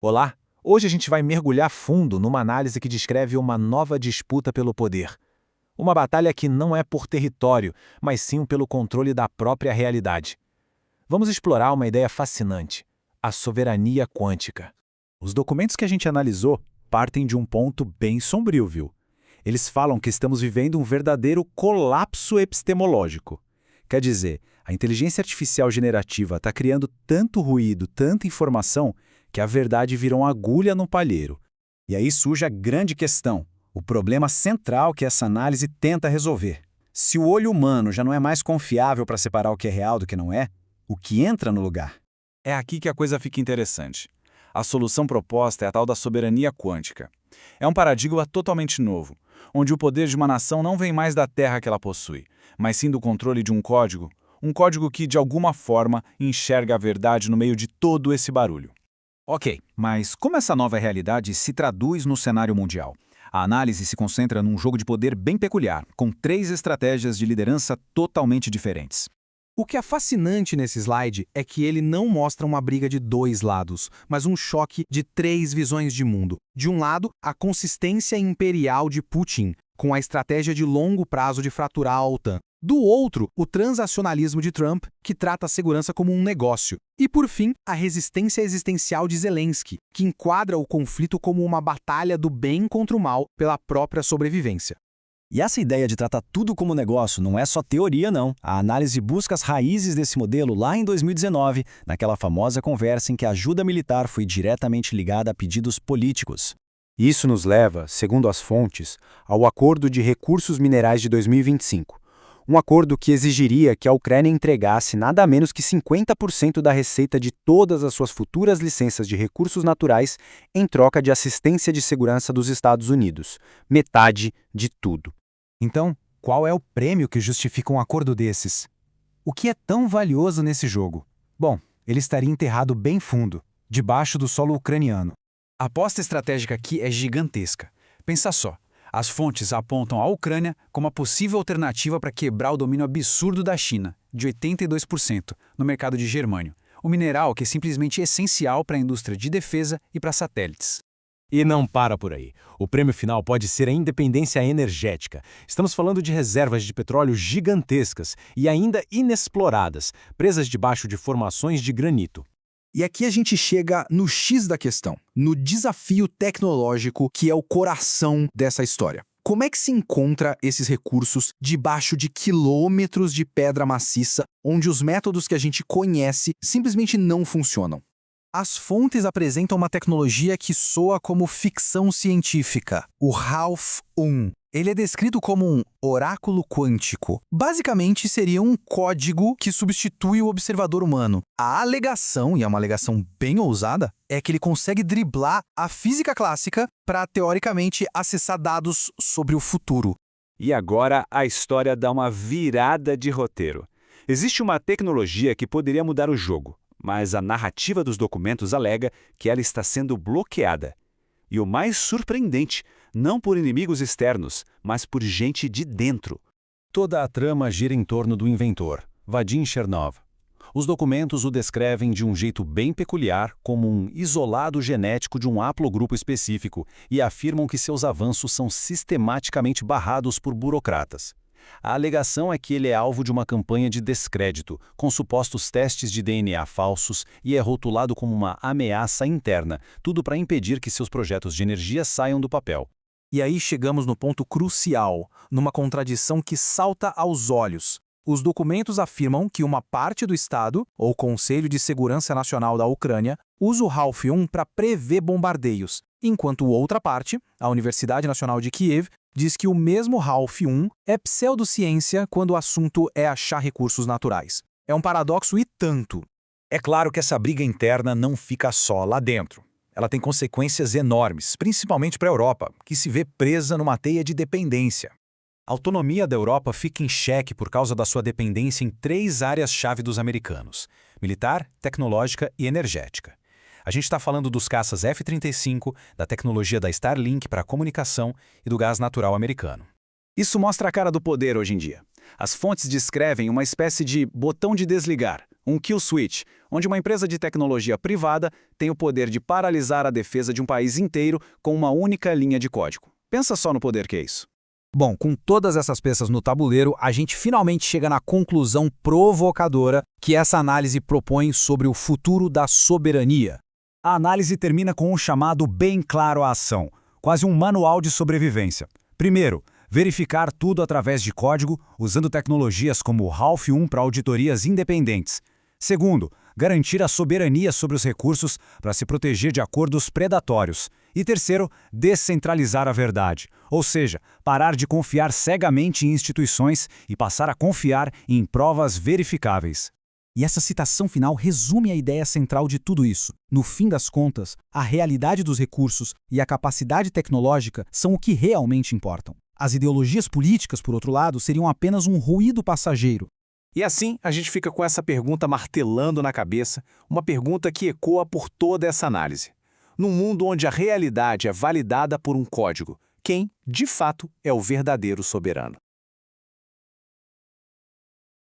Olá! Hoje a gente vai mergulhar fundo numa análise que descreve uma nova disputa pelo poder. Uma batalha que não é por território, mas sim pelo controle da própria realidade. Vamos explorar uma ideia fascinante: a soberania quântica. Os documentos que a gente analisou partem de um ponto bem sombrio, viu? Eles falam que estamos vivendo um verdadeiro colapso epistemológico. Quer dizer, a inteligência artificial generativa está criando tanto ruído, tanta informação, que a verdade virou uma agulha no palheiro. E aí surge a grande questão, o problema central que essa análise tenta resolver. Se o olho humano já não é mais confiável para separar o que é real do que não é, o que entra no lugar? É aqui que a coisa fica interessante. A solução proposta é a tal da soberania quântica. É um paradigma totalmente novo, onde o poder de uma nação não vem mais da terra que ela possui, mas sim do controle de um código que, de alguma forma, enxerga a verdade no meio de todo esse barulho. Ok, mas como essa nova realidade se traduz no cenário mundial? A análise se concentra num jogo de poder bem peculiar, com 3 estratégias de liderança totalmente diferentes. O que é fascinante nesse slide é que ele não mostra uma briga de 2 lados, mas um choque de 3 visões de mundo. De um lado, a consistência imperial de Putin, com a estratégia de longo prazo de fraturar a OTAN. Do outro, o transacionalismo de Trump, que trata a segurança como um negócio. E, por fim, a resistência existencial de Zelensky, que enquadra o conflito como uma batalha do bem contra o mal pela própria sobrevivência. E essa ideia de tratar tudo como negócio não é só teoria, não. A análise busca as raízes desse modelo lá em 2019, naquela famosa conversa em que a ajuda militar foi diretamente ligada a pedidos políticos. Isso nos leva, segundo as fontes, ao Acordo de Recursos Minerais de 2025. Um acordo que exigiria que a Ucrânia entregasse nada menos que 50% da receita de todas as suas futuras licenças de recursos naturais em troca de assistência de segurança dos Estados Unidos. Metade de tudo. Então, qual é o prêmio que justifica um acordo desses? O que é tão valioso nesse jogo? Bom, ele estaria enterrado bem fundo, debaixo do solo ucraniano. A aposta estratégica aqui é gigantesca. Pensa só, as fontes apontam a Ucrânia como a possível alternativa para quebrar o domínio absurdo da China, de 82%, no mercado de germânio, o mineral que é simplesmente essencial para a indústria de defesa e para satélites. E não para por aí. O prêmio final pode ser a independência energética. Estamos falando de reservas de petróleo gigantescas e ainda inexploradas, presas debaixo de formações de granito. E aqui a gente chega no X da questão, no desafio tecnológico que é o coração dessa história. Como é que se encontra esses recursos debaixo de quilômetros de pedra maciça, onde os métodos que a gente conhece simplesmente não funcionam? As fontes apresentam uma tecnologia que soa como ficção científica, o Half-1. Ele é descrito como um oráculo quântico. Basicamente, seria um código que substitui o observador humano. A alegação, e é uma alegação bem ousada, é que ele consegue driblar a física clássica para, teoricamente, acessar dados sobre o futuro. E agora a história dá uma virada de roteiro. Existe uma tecnologia que poderia mudar o jogo, mas a narrativa dos documentos alega que ela está sendo bloqueada. E o mais surpreendente, não por inimigos externos, mas por gente de dentro. Toda a trama gira em torno do inventor, Vadim Chernov. Os documentos o descrevem de um jeito bem peculiar, como um isolado genético de um haplogrupo específico, e afirmam que seus avanços são sistematicamente barrados por burocratas. A alegação é que ele é alvo de uma campanha de descrédito, com supostos testes de DNA falsos, e é rotulado como uma ameaça interna, tudo para impedir que seus projetos de energia saiam do papel. E aí chegamos no ponto crucial, numa contradição que salta aos olhos. Os documentos afirmam que uma parte do Estado, ou Conselho de Segurança Nacional da Ucrânia, usa o Half-1 para prever bombardeios, enquanto outra parte, a Universidade Nacional de Kiev, diz que o mesmo Half-1 é pseudociência quando o assunto é achar recursos naturais. É um paradoxo e tanto. É claro que essa briga interna não fica só lá dentro. Ela tem consequências enormes, principalmente para a Europa, que se vê presa numa teia de dependência. A autonomia da Europa fica em xeque por causa da sua dependência em 3 áreas-chave dos americanos: militar, tecnológica e energética. A gente está falando dos caças F-35, da tecnologia da Starlink para a comunicação e do gás natural americano. Isso mostra a cara do poder hoje em dia. As fontes descrevem uma espécie de botão de desligar, Um kill switch, onde uma empresa de tecnologia privada tem o poder de paralisar a defesa de um país inteiro com uma única linha de código. Pensa só no poder que é isso. Bom, com todas essas peças no tabuleiro, a gente finalmente chega na conclusão provocadora que essa análise propõe sobre o futuro da soberania. A análise termina com um chamado bem claro à ação, quase um manual de sobrevivência. Primeiro, verificar tudo através de código, usando tecnologias como o Half-1 para auditorias independentes. Segundo, garantir a soberania sobre os recursos para se proteger de acordos predatórios. E terceiro, descentralizar a verdade, ou seja, parar de confiar cegamente em instituições e passar a confiar em provas verificáveis. E essa citação final resume a ideia central de tudo isso. No fim das contas, a realidade dos recursos e a capacidade tecnológica são o que realmente importam. As ideologias políticas, por outro lado, seriam apenas um ruído passageiro. E assim, a gente fica com essa pergunta martelando na cabeça, uma pergunta que ecoa por toda essa análise. Num mundo onde a realidade é validada por um código, quem, de fato, é o verdadeiro soberano?